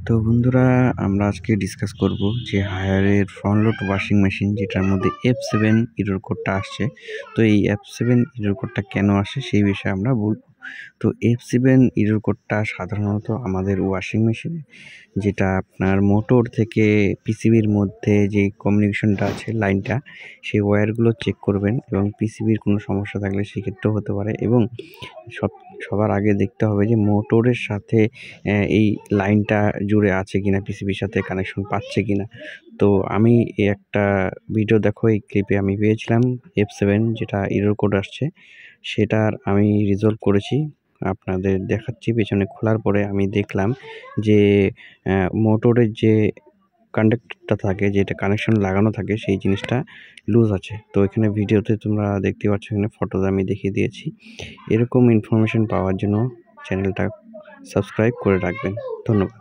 তো বন্ধুরা, আমরা আজকে ডিসকাস করব যে হায়ারের ফ্রন্ট লোড ওয়াশিং মেশিন যেটার মধ্যে F7 এরর কোডটা আসছে। তো এই F7 এরর কোডটা কেন আসে সেই বিষয়ে আমরা বলব। তো F7 এরর কোডটা সাধারণত আমাদের ওয়াশিং মেশিনে যেটা আপনার মোটর থেকে পিসিবির মধ্যে যে কমিউনিকেশনটা আছে লাইনটা, সেই ওয়্যারগুলো চেক করবেন এবং পিসিবির কোনো সমস্যা থাকলে সেক্ষেত্রেও হতে পারে এবং সবার আগে দেখতে হবে যে মোটরের সাথে এই লাইনটা জুড়ে আছে কিনা, পিসিবির সাথে কানেকশন পাচ্ছে কিনা। তো আমি একটা ভিডিও দেখো, এই ক্লিপে আমি পেয়েছিলাম F7 যেটা এরর কোড আসছে, সেটার আমি রিজলভ করেছি, আপনাদের দেখাচ্ছি। পেছনে খোলার পরে আমি দেখলাম যে মোটরের যে কন্ডাক্টরটা থাকে, যেটা কানেকশন লাগানো থাকে, সেই জিনিসটা লুজ আছে। তো এখানে ভিডিওতে তোমরা দেখতে পাচ্ছ, এখানে ফটোতে আমি দেখিয়ে দিয়েছি। এরকম ইনফরমেশন পাওয়ার জন্য চ্যানেলটা সাবস্ক্রাইব করে রাখবেন। ধন্যবাদ।